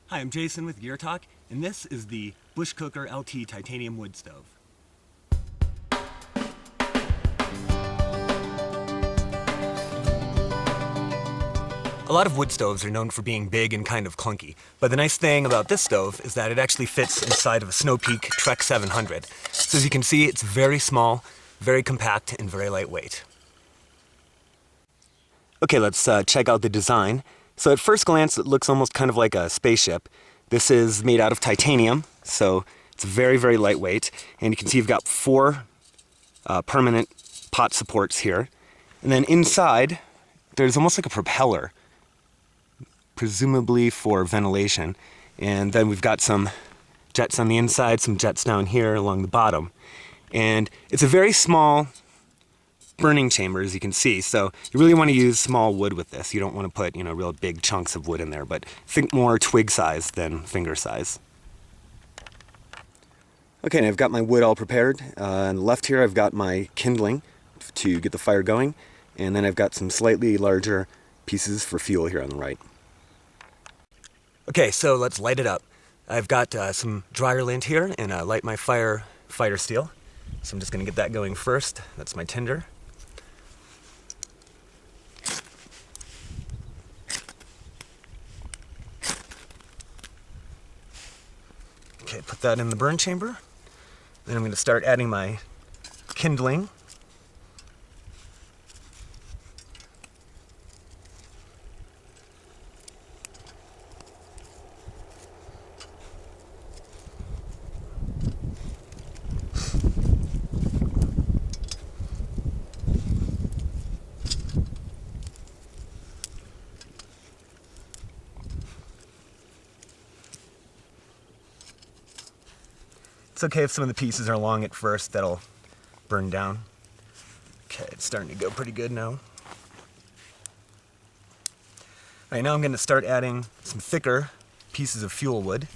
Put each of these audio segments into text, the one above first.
Hi, I'm Jason with Gear Talk, and this is the Bushcooker LT Titanium Wood Stove. A lot of wood stoves are known for being big and kind of clunky, but the nice thing about this stove is that it actually fits inside of a Snow Peak Trek 700. So as you can see, it's very small, very compact, and very lightweight. Okay, let's check out the design. So at first glance, it looks almost kind of like a spaceship. This is made out of titanium, so it's very, very lightweight. And you can see you've got 4 permanent pot supports here. And then inside, there's almost like a propeller, presumably for ventilation. And then we've got some jets on the inside, some jets down here along the bottom. And it's a very small burning chamber, as you can see, so you really want to use small wood with this. You don't want to put, real big chunks of wood in there, but think more twig size than finger size. Okay, and I've got my wood all prepared. On the left here, I've got my kindling to get the fire going, and then I've got some slightly larger pieces for fuel here on the right. Okay, so let's light it up. I've got some dryer lint here, and light my fighter steel. So I'm just going to get that going first. That's my tinder. Okay, put that in the burn chamber. Then I'm going to start adding my kindling. It's okay if some of the pieces are long at first, that'll burn down. Okay, it's starting to go pretty good now. All right, now I'm going to start adding some thicker pieces of fuel wood.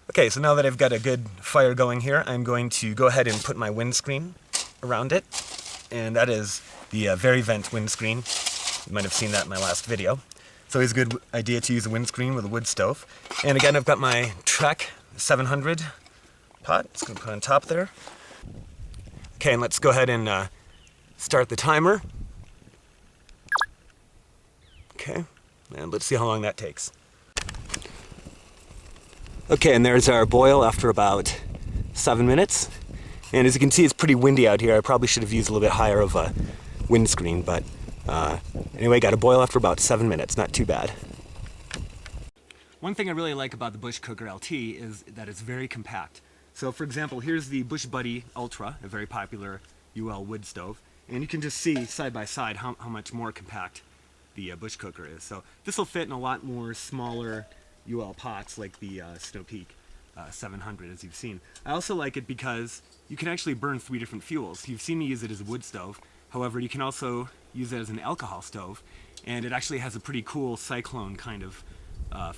Okay, so now that I've got a good fire going here, I'm going to go ahead and put my windscreen around it, and that is the VariVent windscreen. You might have seen that in my last video. It's always a good idea to use a windscreen with a wood stove. And again, I've got my Trek 700 pot. It's going to put on top there. Okay, and let's go ahead and start the timer. Okay, and let's see how long that takes. Okay, and there's our boil after about 7 minutes. And as you can see, it's pretty windy out here. I probably should have used a little bit higher of a windscreen, but anyway, got a boil after about 7 minutes. Not too bad. One thing I really like about the Bushcooker LT is that it's very compact. So for example, here's the Bush Buddy Ultra, a very popular UL wood stove. And you can just see side by side how much more compact the Bushcooker is. So this will fit in a lot more smaller UL pots like the Snow Peak 700, as you've seen. I also like it because you can actually burn 3 different fuels. You've seen me use it as a wood stove. However, you can also use it as an alcohol stove, and it actually has a pretty cool cyclone kind of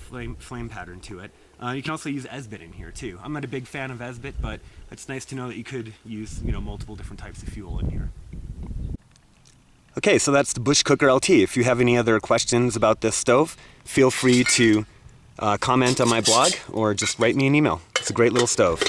flame pattern to it. You can also use esbit in here too. I'm not a big fan of esbit, but it's nice to know that you could use multiple different types of fuel in here. Okay, so that's the Bushcooker LT. If you have any other questions about this stove, feel free to comment on my blog or just write me an email. It's a great little stove.